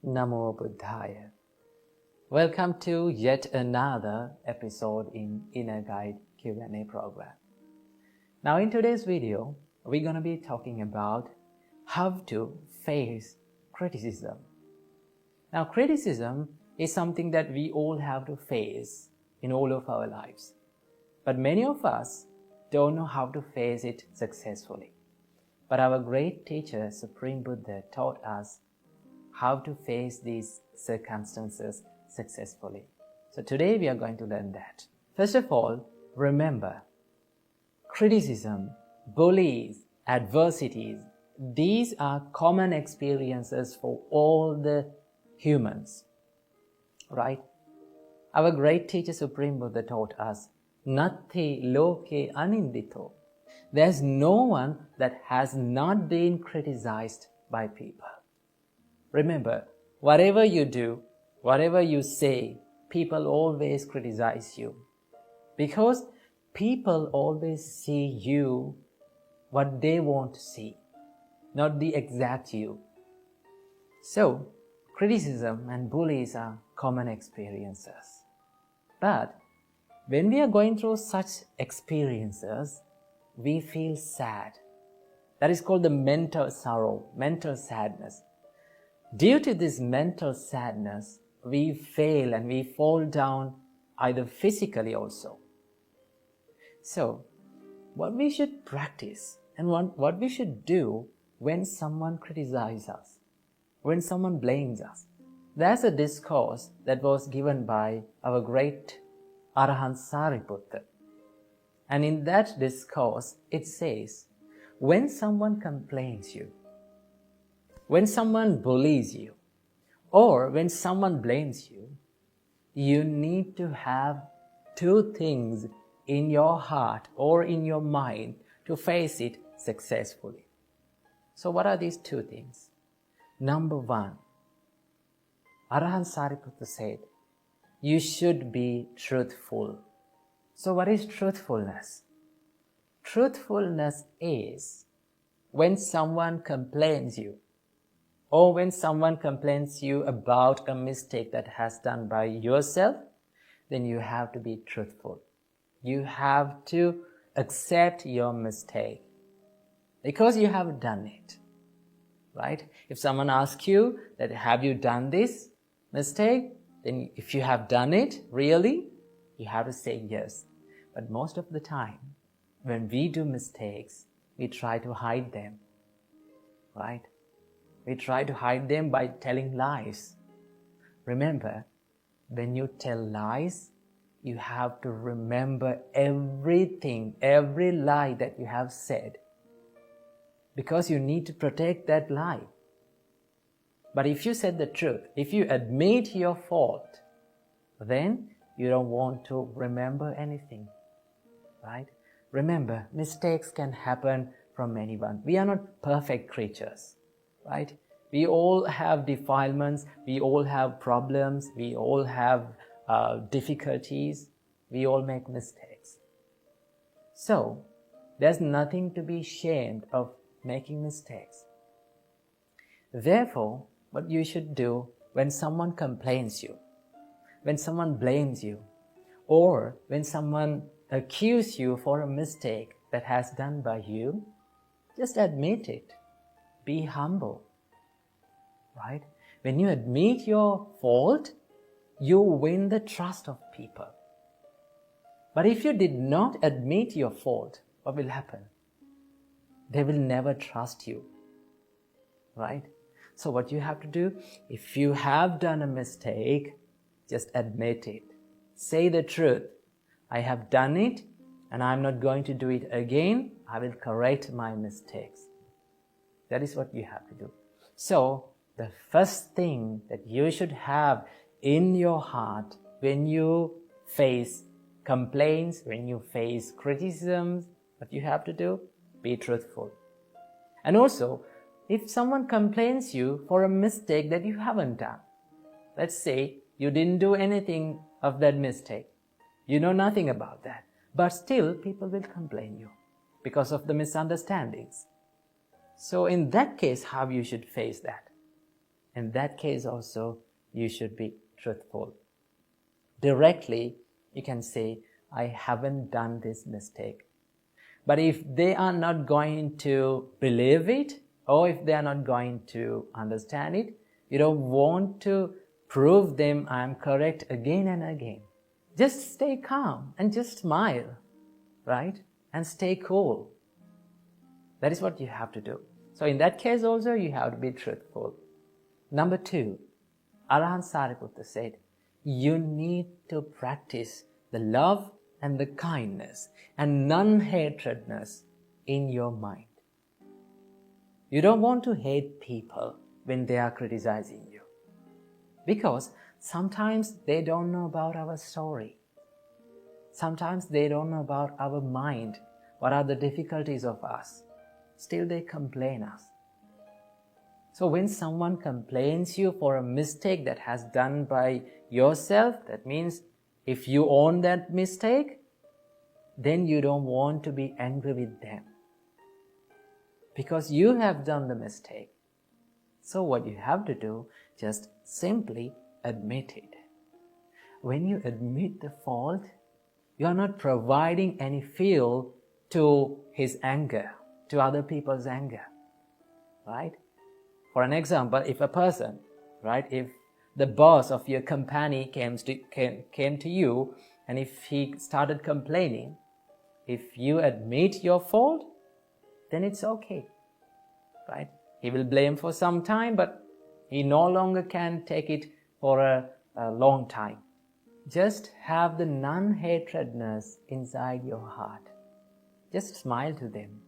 Namo Buddhaya. Welcome to yet another episode in Inner Guide Q&A program. Now in today's video, we're going to be talking about how to face criticism. Now criticism is something that we all have to face in all of our lives. But many of us don't know how to face it successfully. But our great teacher, Supreme Buddha, taught us how to face these circumstances successfully. So today we are going to learn that. First of all, remember, criticism, bullies, adversities, these are common experiences for all the humans, right? Our great teacher, Supreme Buddha, taught us, Natti loke anindito. There's no one that has not been criticized by people. Remember, whatever you do, whatever you say, people always criticize you. Because people always see you what they want to see, not the exact you. So, criticism and bullies are common experiences. But when we are going through such experiences, we feel sad. That is called the mental sorrow, mental sadness. Due to this mental sadness, we fail and we fall down either physically also. So, what we should practice and what we should do when someone criticizes us, when someone blames us. There's a discourse that was given by our great Arahant Sariputta. And in that discourse, it says, when someone complains you, when someone bullies you, or when someone blames you, you need to have two things in your heart or in your mind to face it successfully. So what are these two things? Number one, Arahant Sariputta said, you should be truthful. So what is truthfulness? Truthfulness is when someone complains you, or when someone complains you about a mistake that has done by yourself, then you have to be truthful. You have to accept your mistake because you have done it, right? If someone asks you that, have you done this mistake? Then if you have done it, really, you have to say yes. But most of the time, when we do mistakes, we try to hide them, right? We try to hide them by telling lies. Remember, when you tell lies, you have to remember everything, every lie that you have said, because you need to protect that lie. But if you said the truth, if you admit your fault, then you don't want to remember anything, right? Remember, mistakes can happen from anyone. We are not perfect creatures, right? We all have defilements, we all have problems, we all have difficulties, we all make mistakes. So, there's nothing to be ashamed of making mistakes. Therefore, what you should do when someone complains you, when someone blames you, or when someone accuses you for a mistake that has done by you, just admit it. Be humble, right? When you admit your fault, you win the trust of people. But if you did not admit your fault, what will happen? They will never trust you, right? So what you have to do, if you have done a mistake, just admit it. Say the truth. I have done it and I'm not going to do it again. I will correct my mistakes. That is what you have to do. So, the first thing that you should have in your heart when you face complaints, when you face criticisms, what you have to do? Be truthful. And also, if someone complains you for a mistake that you haven't done, let's say you didn't do anything of that mistake, you know nothing about that, but still people will complain you because of the misunderstandings. So in that case, how you should face that? In that case also, you should be truthful. Directly, you can say, I haven't done this mistake. But if they are not going to believe it, or if they are not going to understand it, you don't want to prove them I am correct again and again. Just stay calm and just smile, right? And stay cool. That is what you have to do. So in that case also, you have to be truthful. Number 2, Arahant Sariputta said, you need to practice the love and the kindness and non-hatredness in your mind. You don't want to hate people when they are criticizing you, because sometimes they don't know about our story. Sometimes they don't know about our mind, what are the difficulties of us. Still they complain us. So when someone complains you for a mistake that has done by yourself, that means if you own that mistake, then you don't want to be angry with them, because you have done the mistake. So what you have to do, just simply admit it. When you admit the fault, you are not providing any fuel to his anger, to other people's anger, right? For an example, if a person, right, if the boss of your company came to you, and if he started complaining, if you admit your fault, then it's okay, right? He will blame for some time, but he no longer can take it for a long time. Just have the non-hatredness inside your heart. Just smile to them.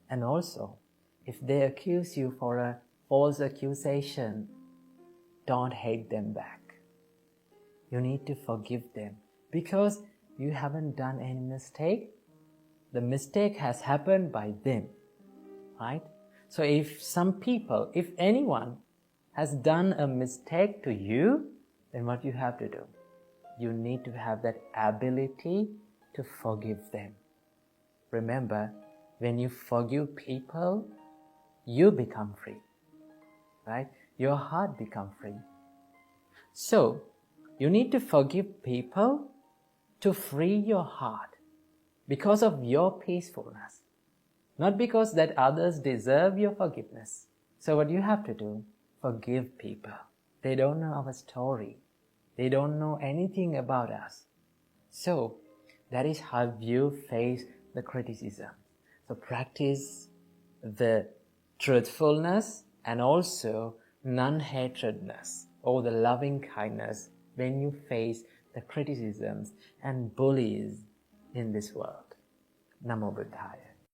And also, if they accuse you for a false accusation, don't hate them back. You need to forgive them, because you haven't done any mistake. The mistake has happened by them, right? So if some people, if anyone has done a mistake to you, then what you have to do? You need to have that ability to forgive them. Remember, when you forgive people, you become free, right? Your heart becomes free. So, you need to forgive people to free your heart because of your peacefulness, not because that others deserve your forgiveness. So what you have to do, forgive people. They don't know our story. They don't know anything about us. So, that is how you face the criticism. So practice the truthfulness and also non-hatredness or the loving kindness when you face the criticisms and bullies in this world. Namo Buddhaya.